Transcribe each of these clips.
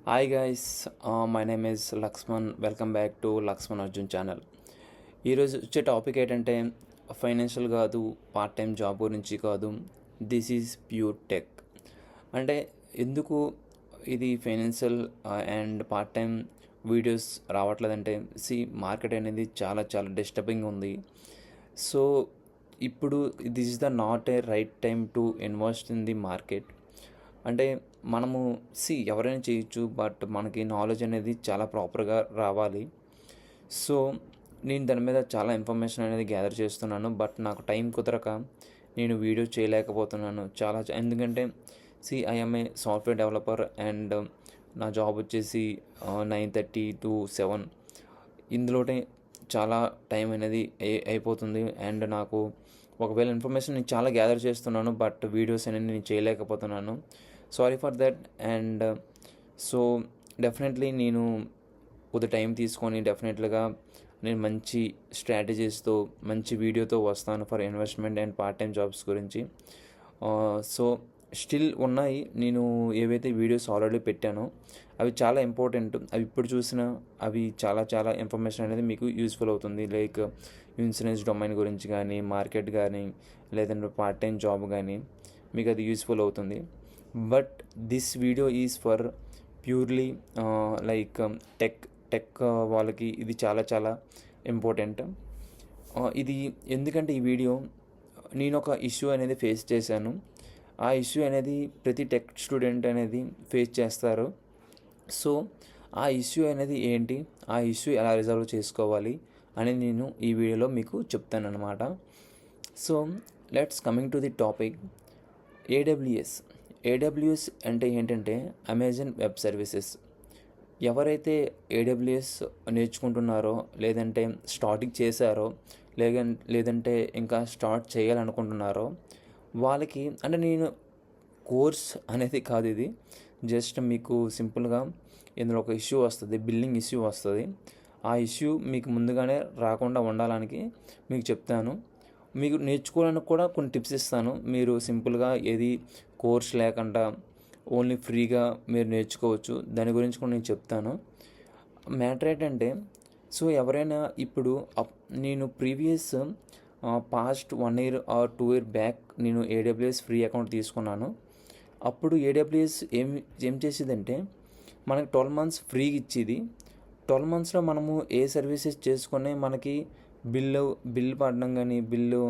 Hi guys, my name is Lakshman. Welcome back to Lakshman Arjun channel. ఈరోజు వచ్చే topic ఏంటంటే financial కాదు, పార్ట్ టైం జాబ్ గురించి కాదు, దిస్ ఈజ్ ప్యూర్ టెక్. అంటే ఎందుకు ఇది financial and part time videos రావట్లేదంటే మార్కెట్ అనేది చాలా చాలా డిస్టర్బింగ్ ఉంది. సో ఇప్పుడు this is the not a right time to invest in the market. అంటే మనము ఎవరైనా చేయొచ్చు, బట్ మనకి నాలెడ్జ్ అనేది చాలా ప్రాపర్గా రావాలి. సో నేను దాని మీద చాలా ఇన్ఫర్మేషన్ అనేది గ్యాదర్ చేస్తున్నాను, బట్ నాకు టైం కుదరక నేను వీడియో చేయలేకపోతున్నాను. ఎందుకంటే I'm a software developer and నా జాబ్ వచ్చేసి 9:30 to 7. ఇందులోనే చాలా టైం అనేది అయిపోతుంది. అండ్ నాకు ఒకవేళ ఇన్ఫర్మేషన్ నేను చాలా గ్యాదర్ చేస్తున్నాను, బట్ వీడియోస్ అనేది నేను చేయలేకపోతున్నాను. Sorry for that. And so definitely నేను కొద్ది టైం తీసుకొని డెఫినెట్లీగా నేను మంచి స్ట్రాటజీస్తో మంచి వీడియోతో వస్తాను for investment and part time jobs గురించి. సో స్టిల్ ఉన్నాయి, నేను ఏవైతే వీడియోస్ ఆల్రెడీ పెట్టానో అవి చాలా ఇంపార్టెంట్. అవి ఇప్పుడు చూసినా అవి చాలా చాలా ఇన్ఫర్మేషన్ అనేది మీకు యూస్ఫుల్ అవుతుంది. లైక్ ఇన్సూరెన్స్ డొమైన్ గురించి కానీ, మార్కెట్ కానీ, లేదంటే పార్ట్ టైం జాబ్ కానీ మీకు అది యూస్ఫుల్ అవుతుంది. But this video is for purely like tech వాళ్ళకి ఇది చాలా చాలా ఇంపార్టెంట్. ఇది ఎందుకంటే ఈ వీడియో నేను ఒక ఇష్యూ అనేది ఫేస్ చేశాను. ఆ ఇష్యూ అనేది ప్రతి టెక్ స్టూడెంట్ అనేది ఫేస్ చేస్తారు. సో ఆ ఇష్యూ అనేది ఏంటి, ఆ ఇష్యూ ఎలా రిజాల్వ్ చేసుకోవాలి అని నేను ఈ వీడియోలో మీకు చెప్తాను అనమాట. So let's coming to the topic. AWS అంటే ఏంటంటే అమెజాన్ వెబ్ సర్వీసెస్. ఎవరైతే ఏడబ్ల్యూఎస్ నేర్చుకుంటున్నారో, లేదంటే స్టార్టింగ్ చేశారో, లేదంటే ఇంకా స్టార్ట్ చేయాలనుకుంటున్నారో వాళ్ళకి, అంటే నేను కోర్స్ అనేది కాదు ఇది, జస్ట్ మీకు సింపుల్గా ఇందులో ఒక ఇష్యూ వస్తుంది, బిల్లింగ్ ఇష్యూ వస్తుంది. ఆ ఇష్యూ మీకు ముందుగానే రాకుండా ఉండాలని మీకు చెప్తాను. మీకు నేర్చుకోవడానికి కూడా కొన్ని టిప్స్ ఇస్తాను. మీరు సింపుల్గా ఏది కోర్స్ లేకుండా ఓన్లీ ఫ్రీగా మీరు నేర్చుకోవచ్చు. దాని గురించి కూడా నేను చెప్తాను. మ్యాటర్ ఏంటంటే ఎవరైనా ఇప్పుడు నేను previous past 1 year or 2 year back నేను ఏడబ్ల్యూఎస్ ఫ్రీ అకౌంట్ తీసుకున్నాను. అప్పుడు ఏడబ్ల్యూఎస్ ఏం చేసేదంటే మనకి 12 months ఫ్రీగా ఇచ్చేది. 12 monthsలో మనము ఏ సర్వీసెస్ చేసుకొని మనకి బిల్లు పడడం కానీ, బిల్లు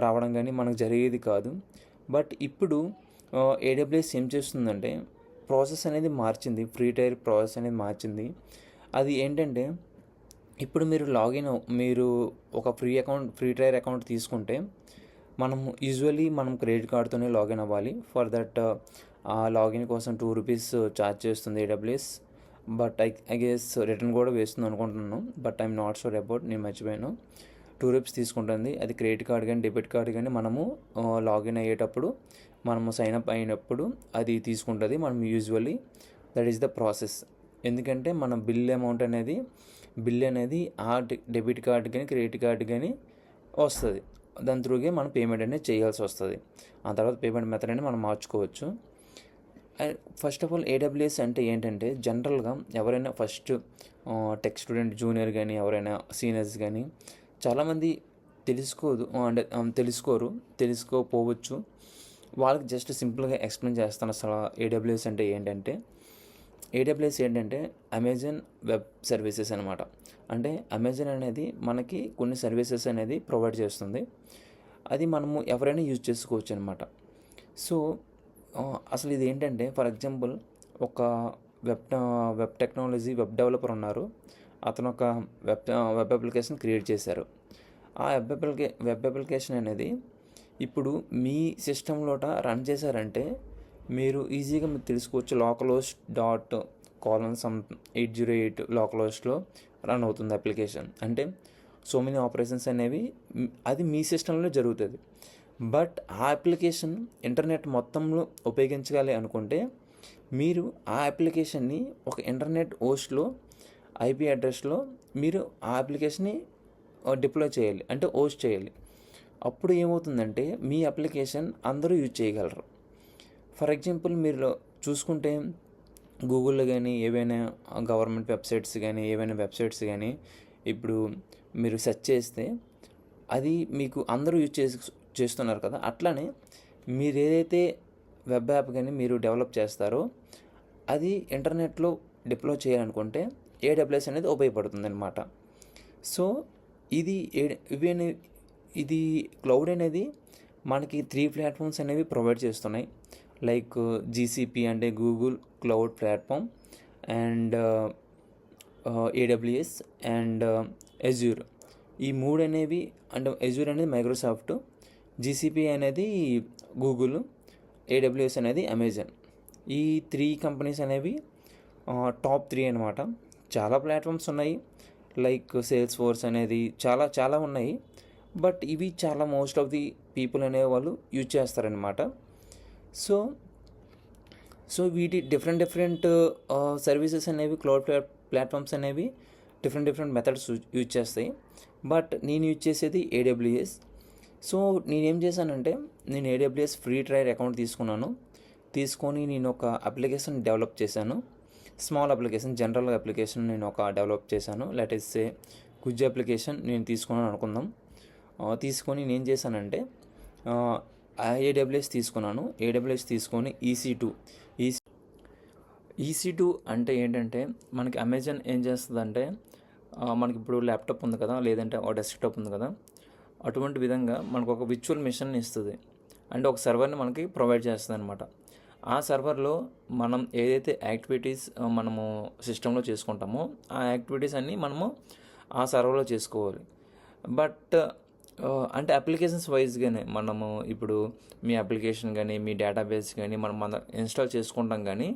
రావడం కానీ మనకు జరిగేది కాదు. బట్ ఇప్పుడు ఏడబ్ల్యూఎస్ ఏం చేస్తుందంటే ప్రాసెస్ అనేది మార్చింది, ఫ్రీ టైర్ ప్రాసెస్ అనేది మార్చింది. అది ఏంటంటే ఇప్పుడు మీరు ఒక ఫ్రీ టైర్ అకౌంట్ తీసుకుంటే మనం క్రెడిట్ కార్డ్తోనే లాగిన్ అవ్వాలి. ఫర్ దట్ ఆ లాగిన్ కోసం ₹2 ఛార్జ్ చేస్తుంది AWS. But I guess return కూడా వేస్తుంది అనుకుంటున్నాను, but I'm not sure about, నేను మర్చిపోయాను. ₹2 తీసుకుంటుంది. అది క్రెడిట్ కార్డ్ కానీ డెబిట్ కార్డ్ కానీ మనము లాగిన్ అయ్యేటప్పుడు, మనము సైన్అప్ అయినప్పుడు అది తీసుకుంటుంది. మనం usually that is the process. ఎందుకంటే మన బిల్ అనేది ఆ డెబిట్ కార్డ్ కానీ క్రెడిట్ కార్డ్ కానీ వస్తుంది. దాని త్రూగే మనం పేమెంట్ అనేది చేయాల్సి వస్తుంది. ఆ తర్వాత పేమెంట్ మెథడ్ అనేది మనం మార్చుకోవచ్చు. And first of all AWS అంటే ఏంటంటే జనరల్గా ఎవరైనా ఫస్ట్ టెక్ స్టూడెంట్ జూనియర్ కానీ ఎవరైనా సీనియర్స్ కానీ చాలామంది తెలుసుకోకపోవచ్చు. వాళ్ళకి జస్ట్ సింపుల్గా ఎక్స్ప్లెయిన్ చేస్తాను. అసలు ఏడబ్ల్యూఎస్ అంటే ఏంటంటే అమెజాన్ వెబ్ సర్వీసెస్ అనమాట. అంటే అమెజాన్ అనేది మనకి కొన్ని సర్వీసెస్ అనేది ప్రొవైడ్ చేస్తుంది. అది మనము ఎవరైనా యూజ్ చేసుకోవచ్చు అనమాట. సో అసలు ఇది ఏంటంటే, ఫర్ ఎగ్జాంపుల్ ఒక వెబ్ డెవలపర్ ఉన్నారు. అతను ఒక వెబ్ అప్లికేషన్ క్రియేట్ చేశారు. ఆ వెబ్ అప్లికేషన్ అనేది ఇప్పుడు మీ సిస్టంలోట రన్ చేశారంటే మీరు ఈజీగా తెలుసుకోవచ్చు. localhost.:808 లోకల్హోస్ట్లో రన్ అవుతుంది అప్లికేషన్. అంటే సో మెనీ ఆపరేషన్స్ అనేవి అది మీ సిస్టంలో జరుగుతుంది. బట్ ఆ అప్లికేషన్ ఇంటర్నెట్ మొత్తంలో ఉపయోగించాలి అనుకుంటే మీరు ఆ అప్లికేషన్ని ఒక ఇంటర్నెట్ హోస్ట్లో IP అడ్రస్లో మీరు ఆ అప్లికేషన్ని డిప్లాయ్ చేయాలి, అంటే హోస్ట్ చేయాలి. అప్పుడు ఏమవుతుందంటే మీ అప్లికేషన్ అందరూ యూజ్ చేయగలరు. ఫర్ ఎగ్జాంపుల్ మీరు చూసుకుంటే గూగుల్‌లో గానీ, ఏవైనా గవర్నమెంట్ వెబ్‌సైట్స్ గానీ, ఏవైనా వెబ్‌సైట్స్ గానీ ఇప్పుడు మీరు సెర్చ్ చేస్తే అది మీకు అందరూ చేస్తున్నారు కదా! అట్లానే మీరేదైతే వెబ్ యాప్ గానీ మీరు డెవలప్ చేస్తారో అది ఇంటర్నెట్లో డిప్లాయ్ చేయాలనుకుంటే ఏడబ్ల్యూఎస్ అనేది ఉపయోగపడుతుందన్నమాట. సో ఇది ఇది క్లౌడ్ అనేది మనకి 3 ప్లాట్‌ఫామ్స్ అనేవి ప్రొవైడ్ చేస్తున్నాయి. లైక్ జీసీపీ అంటే Google cloud platform and AWS and Azure. ఈ 3 అనేవి అంటే అజ్యూర్ అనేది మైక్రోసాఫ్ట్, జీసీపీ అనేది గూగుల్, ఏడబ్ల్యూఎస్ అనేది అమెజాన్. ఈ 3 కంపెనీస్ అనేవి టాప్ 3 అనమాట. చాలా ప్లాట్‌ఫామ్స్ ఉన్నాయి. లైక్ సేల్స్ ఫోర్స్ అనేది చాలా ఉన్నాయి. బట్ ఇవి చాలా మోస్ట్ ఆఫ్ ది పీపుల్ అనేవాళ్ళు యూజ్ చేస్తారనమాట. సో వీటి డిఫరెంట్ సర్వీసెస్ అనేవి క్లౌడ్ ప్లాట్‌ఫామ్స్ అనేవి డిఫరెంట్ మెథడ్స్ యూజ్ చేస్తాయి. బట్ నేను యూజ్ చేసేది ఏడబ్ల్యూఎస్. సో నేనేం చేశానంటే నేను ఏడబ్ల్యూఎస్ ఫ్రీ ట్రయల్ అకౌంట్ తీసుకొని నేను ఒక అప్లికేషన్ డెవలప్ చేశాను. స్మాల్ అప్లికేషన్, జనరల్ అప్లికేషన్ నేను ఒక డెవలప్ చేశాను. లెట్ అస్ సే క్విజ్ అప్లికేషన్ నేను తీసుకున్నాను అనుకుందాం. తీసుకొని నేను చేశానంటే ఏడబ్ల్యూఎస్ తీసుకున్నాను. ఏడబ్ల్యూఎస్ తీసుకొని ఈసీ2 అంటే ఏంటంటే మనకి అమెజాన్ ఏం చేస్తుందంటే మనకి ఇప్పుడు ల్యాప్టాప్ ఉంది కదా, లేదంటే ఒక డెస్క్టాప్ ఉంది కదా, అటువంటి విధంగా మనకు ఒక విర్చువల్ మిషన్ ఇస్తుంది. అంటే ఒక సర్వర్ని మనకి ప్రొవైడ్ చేస్తుంది అనమాట. ఆ సర్వర్లో మనం ఏదైతే యాక్టివిటీస్ మనము సిస్టంలో చేసుకుంటామో ఆ యాక్టివిటీస్ అన్నీ మనము ఆ సర్వర్లో చేసుకోవాలి. బట్ అంటే అప్లికేషన్స్ వైజ్గానే మనము ఇప్పుడు మీ అప్లికేషన్ కానీ మీ డేటాబేస్ కానీ మనం ఇన్స్టాల్ చేసుకుంటాం. కానీ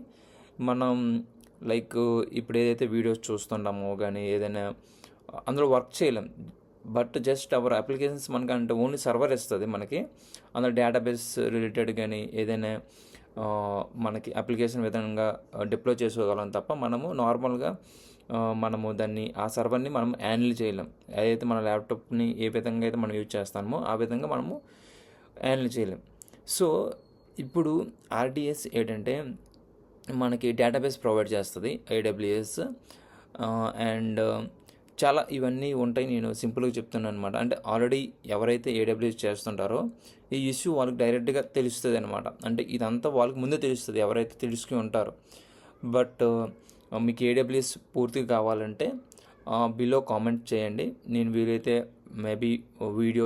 మనం లైక్ ఇప్పుడు ఏదైతే వీడియోస్ చూస్తుంటామో కానీ ఏదైనా అందులో వర్క్ చేయలేం. బట్ జస్ట్ అవర్ అప్లికేషన్స్ మనకి అంటే ఓన్లీ సర్వర్ ఇస్తుంది మనకి. అందులో డేటాబేస్ రిలేటెడ్ కానీ ఏదైనా మనకి అప్లికేషన్ విధంగా డిప్లాయ్ చేసుకోగలం తప్ప మనము నార్మల్గా మనము దాన్ని ఆ సర్వర్ని మనం హ్యాండిల్ చేయలేం. ఏదైతే మన ల్యాప్టాప్ని ఏ విధంగా అయితే మనం యూజ్ చేస్తామో ఆ విధంగా మనము హ్యాండిల్ చేయలేం. సో ఇప్పుడు ఆర్డిఎస్ ఏంటంటే మనకి డేటాబేస్ ప్రొవైడ్ చేస్తుంది ఏడబ్ల్యూఎస్. అండ్ చాలా ఇవన్నీ ఉంటాయి. నేను సింపుల్గా చెప్తున్నాను అనమాట. అంటే ఆల్రెడీ ఎవరైతే ఏడబ్ల్యూఎస్ చేస్తుంటారో ఈ ఇష్యూ వాళ్ళకి డైరెక్ట్గా తెలుస్తుంది అనమాట. అంటే ఇదంతా వాళ్ళకి ముందే తెలుస్తుంది ఎవరైతే తెలుసుకుని ఉంటారో. బట్ మీకు ఏడబ్ల్యూఎస్ పూర్తిగా కావాలంటే బిలో కామెంట్ చేయండి. నేను వీలైతే మేబీ వీడియో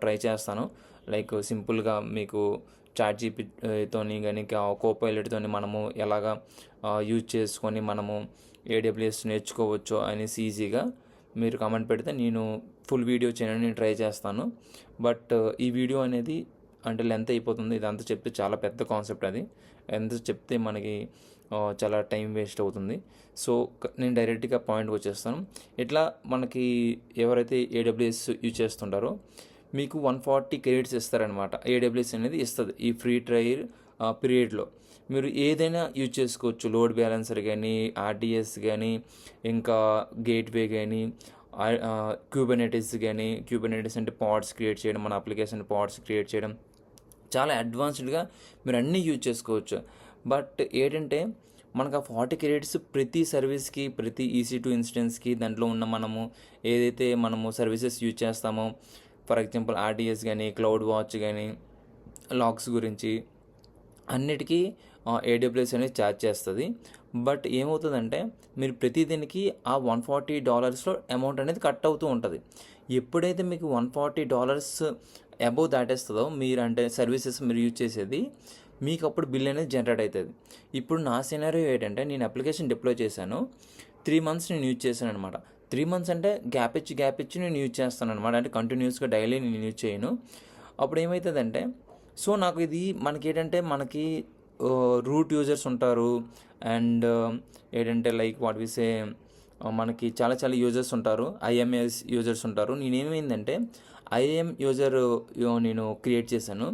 ట్రై చేస్తాను. లైక్ సింపుల్గా మీకు చాట్‌జీపీటీతోని కానీ కోపైలట్‌తోని మనము ఎలాగా యూజ్ చేసుకొని మనము ఏడబ్ల్యూఎస్ నేర్చుకోవచ్చో అనేసి ఈజీగా మీరు కామెంట్ పెడితే నేను ఫుల్ వీడియో చేయడానికి నేను ట్రై చేస్తాను. బట్ ఈ వీడియో అనేది అంటే లెంత్ అయిపోతుంది. ఇదంతా చెప్తే చాలా పెద్ద కాన్సెప్ట్ అది. ఎంత చెప్తే మనకి చాలా టైం వేస్ట్ అవుతుంది. సో నేను డైరెక్ట్గా పాయింట్కి వచ్చేస్తాను. ఇట్లా మనకి ఎవరైతే ఏడబ్ల్యూఎస్ యూజ్ చేస్తుంటారో మీకు 140 క్రెడిట్స్ ఇస్తారనమాట. ఏడబ్ల్యూఎస్ అనేది ఇస్తుంది ఈ ఫ్రీ ట్రయల్ పీరియడ్లో. మీరు ఏదైనా యూజ్ చేసుకోవచ్చు. లోడ్ బ్యాలెన్సర్ కానీ, ఆర్డిఎస్ కానీ, ఇంకా గేట్వే కానీ, క్యూబర్నెటిస్ కానీ. క్యూబర్నెటిస్ అంటే పాడ్స్ క్రియేట్ చేయడం, మన అప్లికేషన్ పాడ్స్ క్రియేట్ చేయడం, చాలా అడ్వాన్స్డ్గా మీరు అన్నీ యూజ్ చేసుకోవచ్చు. బట్ ఏంటంటే మనకు ఆ 40 క్రెడిట్స్ ప్రతి సర్వీస్కి, ప్రతి EC2 ఇన్స్టెన్స్కి దాంట్లో ఉన్న మనము ఏదైతే మనము సర్వీసెస్ యూజ్ చేస్తామో, ఫర్ ఎగ్జాంపుల్ ఆర్డిఎస్ కానీ, క్లౌడ్ వాచ్ కానీ, లాగ్స్ గురించి అన్నిటికీ ఏడబ్ల్యూఎస్ అనేది ఛార్జ్ చేస్తుంది. బట్ ఏమవుతుందంటే మీరు ప్రతి దీనికి ఆ $140లో అమౌంట్ అనేది కట్ అవుతూ ఉంటుంది. ఎప్పుడైతే మీకు $140 అబోవ్ దాటేస్తుందో మీరు అంటే సర్వీసెస్ మీరు యూజ్ చేసేది, మీకు అప్పుడు బిల్ అనేది జనరేట్ అవుతుంది. ఇప్పుడు నా సినారియో ఏంటంటే నేను అప్లికేషన్ డిప్లాయ్ చేశాను. 3 months నేను యూజ్ చేశాను అనమాట. 3 months అంటే గ్యాప్ ఇచ్చి నేను యూజ్ చేస్తాను అనమాట. అంటే కంటిన్యూస్గా డైలీ నేను యూజ్ చేయను. అప్పుడు ఏమవుతుందంటే సో నాకు ఇది మనకి రూట్ యూజర్స్ ఉంటారు. అండ్ ఏంటంటే లైక్ వాట్ వి సే మనకి చాలా యూజర్స్ ఉంటారు. ఐఎంఎస్ యూజర్స్ ఉంటారు. నేనేమైందంటే ఐఏఎం యూజర్ నేను క్రియేట్ చేశాను.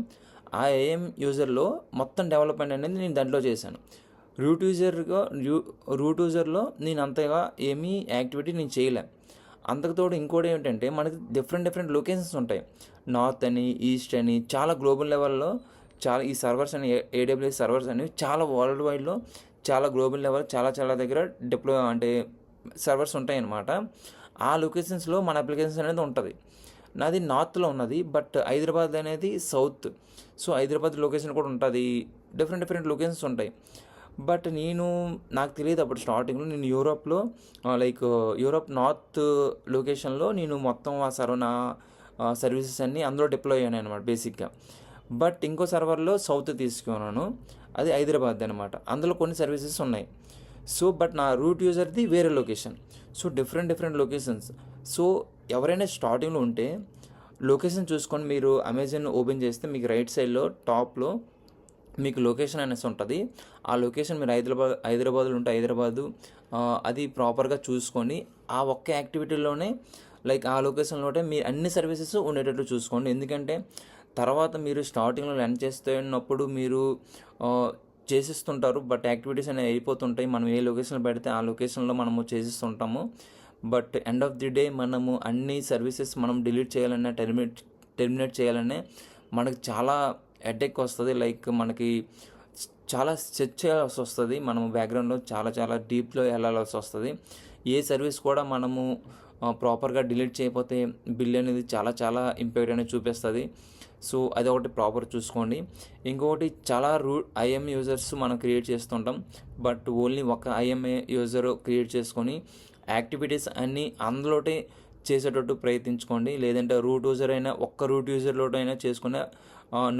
ఆ ఐఏఎం యూజర్లో మొత్తం డెవలప్మెంట్ అనేది నేను దాంట్లో చేశాను. రూట్ యూజర్లో నేను అంతగా ఏమీ యాక్టివిటీ నేను చేయలేను. అంతకుతోడు ఇంకోటి ఏమిటంటే మనకి డిఫరెంట్ లొకేషన్స్ ఉంటాయి. నార్త్ అని, ఈస్ట్ అని, చాలా గ్లోబల్ లెవెల్లో చాలా ఈ సర్వర్స్ అని ఏడబ్ల్యూఎస్ సర్వర్స్ అనేవి చాలా వరల్డ్ వైడ్లో చాలా గ్లోబల్ లెవెల్ చాలా దగ్గర అంటే సర్వర్స్ ఉంటాయన్నమాట. ఆ లొకేషన్స్లో మన అప్లికేషన్స్ అనేది ఉంటుంది. నాది నార్త్లో ఉన్నది, బట్ హైదరాబాద్ అనేది సౌత్. సో హైదరాబాద్ లొకేషన్ కూడా ఉంటుంది, డిఫరెంట్ లొకేషన్స్ ఉంటాయి. బట్ నాకు తెలియదు అప్పుడు స్టార్టింగ్లో. నేను యూరోప్లో యూరోప్ నార్త్ లొకేషన్లో నేను మొత్తం నా సర్వీసెస్ అన్నీ అందులో డిప్లాయ్ అయ్యాను అనమాట బేసిక్గా. బట్ ఇంకో సర్వర్లో సౌత్ తీసుకున్నాను, అది హైదరాబాద్ అనమాట. అందులో కొన్ని సర్వీసెస్ ఉన్నాయి. సో బట్ నా రూట్ యూజర్ది వేరే location. So different locations. So ఎవరైనా స్టార్టింగ్లో ఉంటే లొకేషన్ చూసుకొని మీరు అమెజాన్ ఓపెన్ చేస్తే మీకు రైట్ సైడ్లో టాప్లో మీకు లొకేషన్ అనేసి ఉంటుంది. ఆ లొకేషన్ మీరు హైదరాబాద్లో ఉంటే హైదరాబాదు అది ప్రాపర్గా చూసుకొని ఆ ఒక్క యాక్టివిటీలోనే ఆ లొకేషన్లోనే మీరు అన్ని సర్వీసెస్ ఉండేటట్లు చూసుకోండి. ఎందుకంటే తర్వాత మీరు స్టార్టింగ్లో రన్ చేస్తున్నప్పుడు మీరు చేసిస్తుంటారు, బట్ యాక్టివిటీస్ అనేవి అయిపోతుంటాయి. మనం ఏ లొకేషన్ పెడితే ఆ లొకేషన్లో మనము చేసిస్తుంటాము. But end of the day మనము అన్ని సర్వీసెస్ మనం డిలీట్ చేయాలన్నా టెర్మినేట్ చేయాలనే మనకు చాలా హెడేక్ వస్తుంది. మనకి చాలా సెర్చ్ చేయాల్సి వస్తుంది. మనము బ్యాక్గ్రౌండ్లో చాలా డీప్లో వెళ్ళాల్సి వస్తుంది. ఏ సర్వీస్ కూడా మనము ప్రాపర్గా డిలీట్ చేయకపోతే బిల్ అనేది చాలా ఇంపాక్ట్ అనేది చూపిస్తుంది. సో అది ఒకటి ప్రాపర్ చూసుకోండి. ఇంకొకటి చాలా ఐఎం యూజర్స్ మనం క్రియేట్ చేస్తుంటాం, బట్ ఓన్లీ ఒక ఐఎంఏ యూజర్ క్రియేట్ చేసుకొని యాక్టివిటీస్ అన్నీ అందులోనే చేసేటట్టు ప్రయత్నించుకోండి. లేదంటే రూట్ యూజర్ అయినా ఒక్క రూట్ యూజర్లోటైనా అయినా చేసుకునే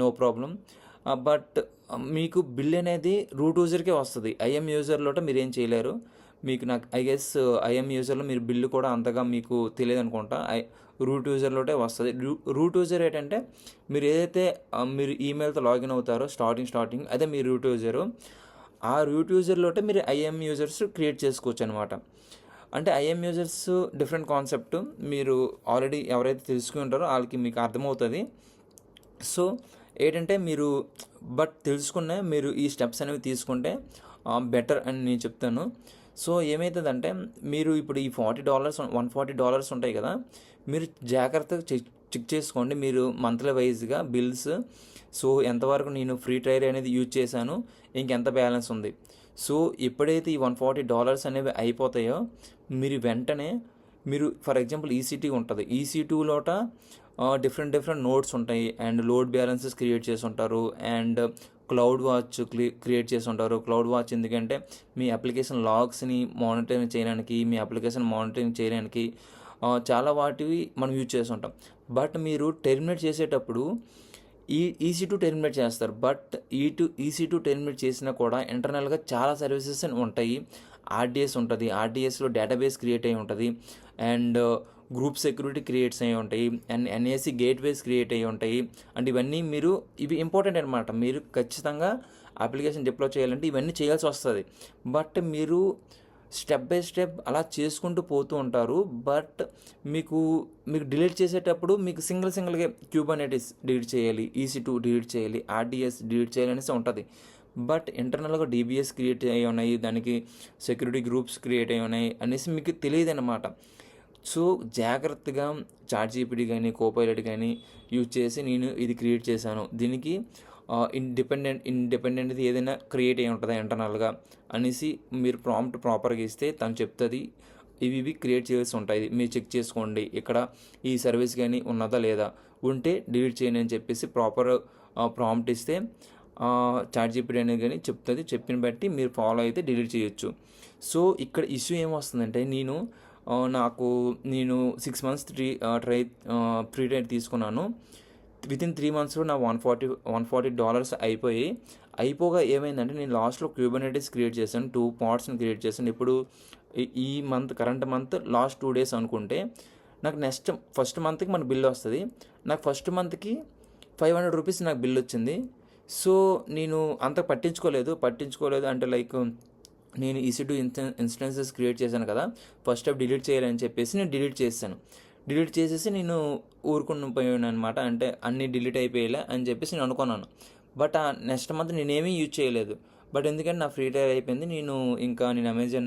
నో ప్రాబ్లం. బట్ మీకు బిల్ అనేది రూట్ యూజర్కే వస్తుంది. ఐఎం యూజర్లోట మీరు ఏం చేయలేరు. నాకు ఐ గెస్ ఐఎం యూజర్లో మీరు బిల్లు కూడా అంతగా మీకు తెలియదు అనుకుంటా. రూట్ యూజర్లోటే వస్తుంది. రూట్ యూజర్ ఏంటంటే మీరు ఏదైతే మీరు ఈమెయిల్తో లాగిన్ అవుతారో స్టార్టింగ్ అదే మీ రూట్ యూజరు. ఆ రూట్ యూజర్లోటే మీరు ఐఎం యూజర్స్ క్రియేట్ చేసుకోవచ్చు అనమాట. అంటే ఐఎం యూజర్స్ డిఫరెంట్ కాన్సెప్ట్. మీరు ఆల్రెడీ ఎవరైతే తెలుసుకుని ఉంటారో వాళ్ళకి మీకు అర్థమవుతుంది. సో ఏంటంటే తెలుసుకునే మీరు ఈ స్టెప్స్ అనేవి తీసుకుంటే బెటర్ అని నేను చెప్తాను. సో ఏమవుతుందంటే మీరు ఇప్పుడు ఈ $140 ఉంటాయి కదా, మీరు జాగ్రత్తగా చెక్ చేసుకోండి. మీరు మంత్లీ వైజ్గా బిల్స్, సో ఎంతవరకు నేను ఫ్రీ ట్రయల్ అనేది యూజ్ చేశాను, ఇంకెంత బ్యాలెన్స్ ఉంది. సో ఎప్పుడైతే ఈ $140 అనేవి అయిపోతాయో మీరు వెంటనే ఫర్ ఎగ్జాంపుల్ ఈసీ2 ఉంటుంది. ఈసీ2లోట డిఫరెంట్ నోట్స్ ఉంటాయి, అండ్ లోడ్ బ్యాలెన్సెస్ క్రియేట్ చేసి ఉంటారు, అండ్ క్లౌడ్ వాచ్ క్రియేట్ చేసి ఉంటారు. క్లౌడ్ వాచ్ ఎందుకంటే మీ అప్లికేషన్ లాగ్స్ని మానిటరింగ్ చేయడానికి, మీ అప్లికేషన్ మానిటరింగ్ చేయడానికి చాలా వాటివి మనం యూజ్ చేసి ఉంటాం. బట్ మీరు టెర్మినేట్ చేసేటప్పుడు ఈసీ2 టెర్మినేట్ చేస్తారు. బట్ ఈసీ2 టెర్మినేట్ చేసినా కూడా ఇంటర్నల్గా చాలా సర్వీసెస్ ఉంటాయి. ఆర్డిఎస్ ఉంటుంది, ఆర్డిఎస్లో డేటాబేస్ క్రియేట్ అయి ఉంటుంది, అండ్ గ్రూప్ సెక్యూరిటీ క్రియేట్స్ అయ్యి ఉంటాయి, అండ్ ఎన్ఏసి గేట్వేస్ క్రియేట్ అయ్యి ఉంటాయి. అండ్ ఇవన్నీ ఇవి ఇంపార్టెంట్ అనమాట. మీరు ఖచ్చితంగా అప్లికేషన్ డిప్లాయ్ చేయాలంటే ఇవన్నీ చేయాల్సి వస్తుంది. బట్ మీరు స్టెప్ బై స్టెప్ అలా చేసుకుంటూ పోతూ ఉంటారు. బట్ మీకు డిలీట్ చేసేటప్పుడు మీకు సింగిల్గా క్యూబర్నెటిస్ డిలీట్ చేయాలి, ఈసీ2 డిలీట్ చేయాలి, ఆర్డిఎస్ డిలీట్ చేయాలి అనేసి ఉంటుంది. బట్ ఇంటర్నల్గా డీబీఎస్ క్రియేట్ అయ్యి ఉన్నాయి, దానికి సెక్యూరిటీ గ్రూప్స్ క్రియేట్ అయ్యి ఉన్నాయి అనేసి మీకు తెలియదు అన్నమాట. సో జాగ్రత్తగా చాట్‌జీపీటీ కానీ కోపైలట్ కానీ యూజ్ చేసి నేను ఇది క్రియేట్ చేశాను, దీనికి ఇండిపెండెంట్ది ఏదైనా క్రియేట్ అయ్యి ఉంటుందా ఇంటర్నల్గా అనేసి మీరు ప్రాంప్ట్ ప్రాపర్గా ఇస్తే తను చెప్తుంది. ఇవి క్రియేట్ చేయాల్సి ఉంటాయి, మీరు చెక్ చేసుకోండి ఇక్కడ ఈ సర్వీస్ కానీ ఉన్నదా లేదా, ఉంటే డిలీట్ చేయండి అని చెప్పేసి ప్రాపర్ ప్రాంప్ట్ ఇస్తే చాట్‌జీపీటీ అనేది కానీ చెప్తుంది. చెప్పిన బట్టి మీరు ఫాలో అయితే డిలీట్ చేయొచ్చు. సో ఇక్కడ ఇష్యూ ఏమొస్తుందంటే నేను 6 months ఫ్రీ ట్రయల్ తీసుకున్నాను. వితిన్ 3 monthsలో నా $140 అయిపోగా ఏమైందంటే నేను లాస్ట్లో క్యూబర్నెటిస్ క్రియేట్ చేశాను, 2 podsని క్రియేట్ చేశాను. ఇప్పుడు ఈ కరెంట్ మంత్ లాస్ట్ 2 days అనుకుంటే నాకు ఫస్ట్ మంత్కి మన బిల్ వస్తుంది. నాకు ఫస్ట్ మంత్కి $500 నాకు బిల్ వచ్చింది. సో నేను అంత పట్టించుకోలేదు అంటే నేను ఈసీ2 ఇన్స్టెన్సెస్ క్రియేట్ చేశాను కదా, ఫస్ట్ స్టెప్ డిలీట్ చేయాలని చెప్పేసి నేను డిలీట్ చేసేసి నేను ఊరుకుని పోయాను అనమాట. అంటే అన్నీ డిలీట్ అయిపోయేలా అని చెప్పేసి నేను అనుకున్నాను. బట్ ఆ నెక్స్ట్ మంత్ నేనేమీ యూజ్ చేయలేదు. బట్ ఎందుకంటే నా ఫ్రీ టైర్ అయిపోయింది, నేను అమెజాన్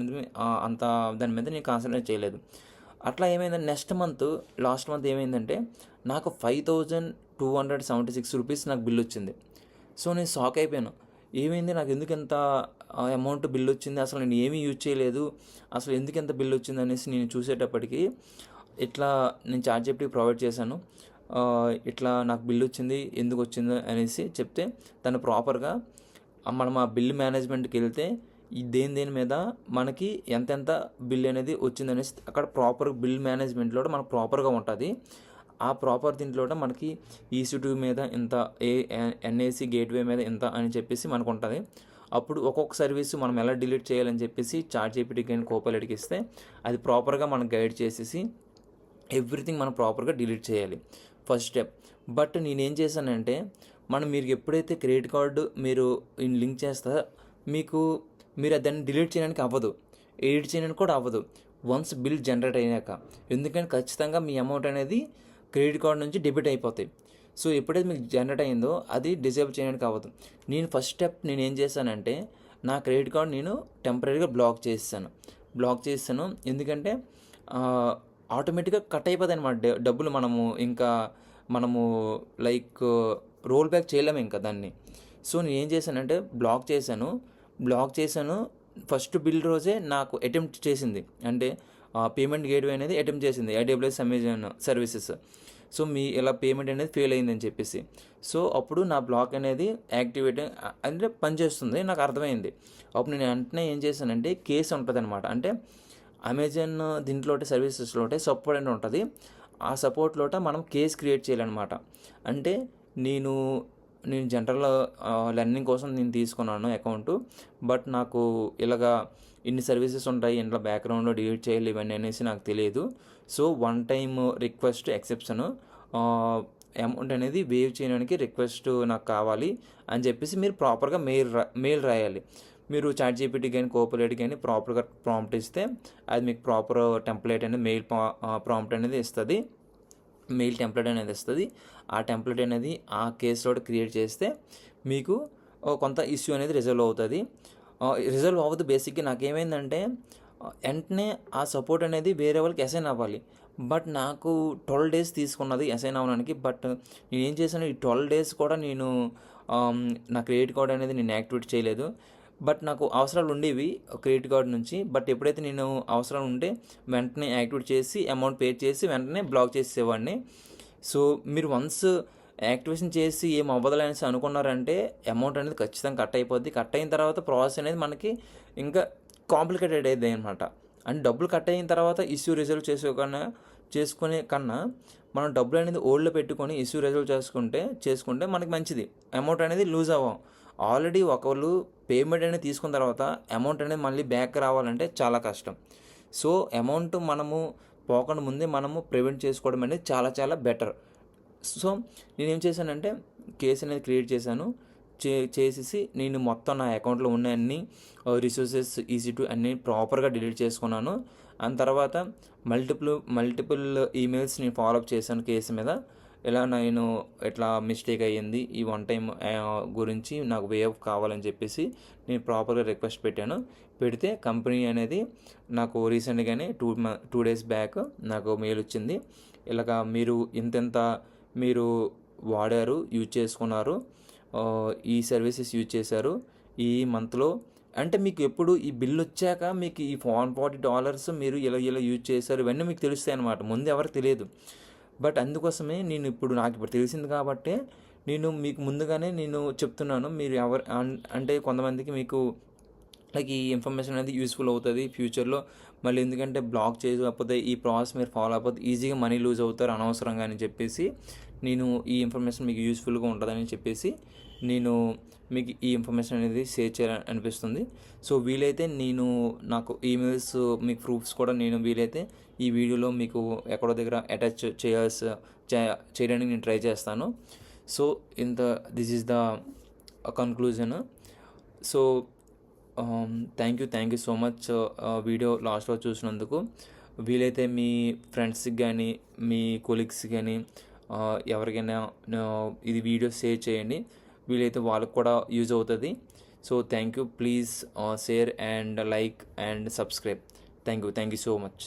అంత దాని మీద నేను కాన్సన్ట్రేట్ చేయలేదు. అట్లా ఏమైందంటే లాస్ట్ మంత్ ఏమైందంటే నాకు $5,276 నాకు బిల్ వచ్చింది. సో నేను షాక్ అయిపోయాను. ఏమైంది నాకు ఎందుకు ఎంత అమౌంట్ బిల్ వచ్చింది, అసలు నేను ఏమీ యూజ్ చేయలేదు, అసలు ఎందుకు ఎంత బిల్ వచ్చింది అనేసి నేను చూసేటప్పటికి ఇట్లా నేను చాట్‌జిపిటీకి ప్రొవైడ్ చేశాను. ఇట్లా నాకు బిల్ వచ్చింది, ఎందుకు వచ్చిందో అనేసి చెప్తే తను ప్రాపర్గా మనం ఆ బిల్ మేనేజ్మెంట్కి వెళ్తే ఈ దేని మీద మనకి ఎంతెంత బిల్ అనేది వచ్చిందనేసి అక్కడ ప్రాపర్ బిల్ మేనేజ్మెంట్లో మనకు ప్రాపర్గా ఉంటుంది. ఆ ప్రాపర్ దీంట్లో మనకి EC2 మీద ఇంత, NAC గేట్వే మీద ఇంత అని చెప్పేసి మనకు ఉంటుంది. అప్పుడు ఒక్కొక్క సర్వీస్ మనం ఎలా డిలీట్ చేయాలని చెప్పేసి చాట్‌జిపిటీకి కానీ కోపైలట్‌కి ఇస్తే అది ప్రాపర్గా మనకు గైడ్ చేసేసి ఎవ్రీథింగ్ మనం ప్రాపర్గా డిలీట్ చేయాలి, ఫస్ట్ స్టెప్. బట్ నేనేం చేశానంటే మీరు ఎప్పుడైతే క్రెడిట్ కార్డు మీరు లింక్ చేస్తారో మీరు దాన్ని డిలీట్ చేయడానికి అవ్వదు, ఎడిట్ చేయడానికి కూడా అవ్వదు వన్స్ బిల్ జనరేట్ అయ్యాక. ఎందుకంటే ఖచ్చితంగా మీ అమౌంట్ అనేది క్రెడిట్ కార్డ్ నుంచి డెబిట్ అయిపోతాయి. సో ఎప్పుడైతే మీకు జనరేట్ అయిందో అది డిసేబుల్ చేయడానికి అవ్వదు. నేను ఫస్ట్ స్టెప్ ఏం చేశానంటే నా క్రెడిట్ కార్డ్ నేను టెంపరీగా బ్లాక్ చేస్తాను. ఎందుకంటే ఆటోమేటిక్గా కట్ అయిపోతాయి అనమాట డబ్బులు. మనము లైక్ రోల్ బ్యాక్ చేయలేము ఇంకా దాన్ని. సో నేను ఏం చేశానంటే బ్లాక్ చేశాను. ఫస్ట్ బిల్ రోజే నాకు అటెంప్ట్ చేసింది, అంటే పేమెంట్ గేట్వే అనేది అటెంప్ట్ చేసింది AWS అమెజాన్ సర్వీసెస్. సో ఇలా పేమెంట్ అనేది ఫెయిల్ అయిందని చెప్పేసి. సో అప్పుడు నా బ్లాక్ అనేది యాక్టివేట్ అంటే పనిచేస్తుంది, నాకు అర్థమైంది. అప్పుడు నేను వెంటనే ఏం చేశానంటే కేసు ఉంటుంది అనమాట, అంటే అమెజాన్ దీంట్లో సర్వీసెస్లో సపోర్ట్ అని ఉంటుంది. ఆ సపోర్ట్లో మనం కేస్ క్రియేట్ చేయాలన్నమాట. అంటే నేను జనరల్ లెర్నింగ్ కోసం నేను తీసుకున్నాను అకౌంటు. బట్ నాకు ఇలాగా ఇన్ని సర్వీసెస్ ఉంటాయి, ఇంట్లో బ్యాక్గ్రౌండ్లో డిలీట్ చేయాలి ఇవన్నీ అనేసి నాకు తెలియదు. So one time request exception amount అనేది వేవ్ చేయడానికి రిక్వెస్ట్ నాకు కావాలి అని చెప్పేసి మీరు ప్రాపర్గా మెయిల్ రాయాలి. మీరు చాట్‌జిపిటీ కానీ కోపైలట్ కానీ ప్రాపర్గా ప్రాంప్ట్ ఇస్తే అది మీకు ప్రాపర్ టెంప్లెట్ అనేది మెయిల్ ప్రాంప్ట్ అనేది ఇస్తుంది, మెయిల్ టెంప్లెట్ అనేది ఇస్తుంది. ఆ టెంప్లెట్ అనేది ఆ కేసులో క్రియేట్ చేస్తే మీకు కొంత ఇష్యూ అనేది రిజల్వ్ అవుతుంది. రిజల్వ్ అవ్వదు. బేసిక్గా నాకేమైందంటే వెంటనే ఆ సపోర్ట్ అనేది వేరే వాళ్ళకి అసైన్ అవ్వాలి. బట్ నాకు 12 days తీసుకున్నది అసైన్ అవ్వడానికి. బట్ నేను ఏం చేశాను, ఈ 12 days కూడా నేను నా క్రెడిట్ కార్డ్ అనేది నేను యాక్టివేట్ చేయలేదు. బట్ నాకు అవసరాలు ఉండేవి క్రెడిట్ కార్డ్ నుంచి. బట్ ఎప్పుడైతే నేను అవసరాలు ఉంటే వెంటనే యాక్టివేట్ చేసి అమౌంట్ పే చేసి వెంటనే బ్లాక్ చేసేవాడిని. సో మీరు వన్స్ యాక్టివేషన్ చేసి ఏం అవ్వదులే అనేసి అనుకున్నారంటే అమౌంట్ అనేది ఖచ్చితంగా కట్ అయిపోద్ది. కట్ అయిన తర్వాత ప్రాసెస్ అనేది మనకి ఇంకా కాంప్లికేటెడ్ అయ్యింది అనమాట. అంటే డబ్బులు కట్ అయిన తర్వాత ఇష్యూ రిజల్వ్ చేసుకునే కన్నా మనం డబ్బులు అనేది ఓల్డ్లో పెట్టుకొని ఇష్యూ రిజల్వ్ చేసుకుంటే మనకి మంచిది. అమౌంట్ అనేది లూజ్ అవ్వం. ఆల్రెడీ ఒకళ్ళు పేమెంట్ అనేది తీసుకున్న తర్వాత అమౌంట్ అనేది మళ్ళీ బ్యాక్ రావాలంటే చాలా కష్టం. సో అమౌంట్ మనము పోకుండా ముందే మనము ప్రివెంట్ చేసుకోవడం అనేది చాలా చాలా బెటర్. సో నేనేం చేశానంటే కేసు అనేది క్రియేట్ చేశాను. చేసేసి నేను మొత్తం నా అకౌంట్లో ఉన్న అన్ని రిసోర్సెస్ EC2 అన్నీ ప్రాపర్గా డిలీట్ చేసుకున్నాను. ఆ తర్వాత మల్టిపుల్ ఈమెయిల్స్ నేను ఫాలోఅప్ చేశాను కేసు మీద. ఇలా నేను ఎట్లా మిస్టేక్ అయ్యింది, ఈ వన్ టైం గురించి నాకు వేవ్ కావాలని చెప్పేసి నేను ప్రాపర్గా రిక్వెస్ట్ పెడితే కంపెనీ అనేది నాకు రీసెంట్గానే 2 days బ్యాక్ నాకు మెయిల్ వచ్చింది. ఇలాగా మీరు వాడారు, యూజ్ చేసుకున్నారు, ఈ సర్వీసెస్ యూజ్ చేశారు ఈ మంత్లో, అంటే మీకు ఎప్పుడు ఈ బిల్ వచ్చాక మీకు ఈ $140 మీరు ఇలా యూజ్ చేశారు ఇవన్నీ మీకు తెలుస్తాయి అన్నమాట. ముందు ఎవరికి తెలియదు. బట్ అందుకోసమే నాకు ఇప్పుడు తెలిసింది కాబట్టి నేను మీకు ముందుగానే చెప్తున్నాను. మీరు అంటే కొంతమందికి మీకు లైక్ ఈ ఇన్ఫర్మేషన్ అనేది యూస్ఫుల్ అవుతుంది ఫ్యూచర్లో. మళ్ళీ ఎందుకంటే బ్లాక్ చేయకపోతే ఈ ప్రాసెస్ మీరు ఫాలో అయిపోతే ఈజీగా మనీ లూజ్ అవుతారు అనవసరంగా అని చెప్పేసి నేను ఈ ఇన్ఫర్మేషన్ మీకు యూస్ఫుల్గా ఉంటుందని చెప్పేసి నేను మీకు ఈ ఇన్ఫర్మేషన్ అనేది షేర్ చేయాలనిపిస్తుంది. సో వీలైతే నాకు ఈమెయిల్స్ మీకు ప్రూఫ్స్ కూడా వీలైతే ఈ వీడియోలో మీకు ఎక్కడో దగ్గర అటాచ్ చేయడానికి నేను ట్రై చేస్తాను. So this is the conclusion. So thank you so much video లాస్ట్లో చూసినందుకు. వీలైతే మీ ఫ్రెండ్స్కి కానీ మీ కొలీగ్స్కి కానీ ఎవరికైనా ఇది వీడియో షేర్ చేయండి, వీలైతే వాళ్ళకు కూడా యూజ్ అవుతుంది. So thank you. Please share and like and subscribe. Thank you so much.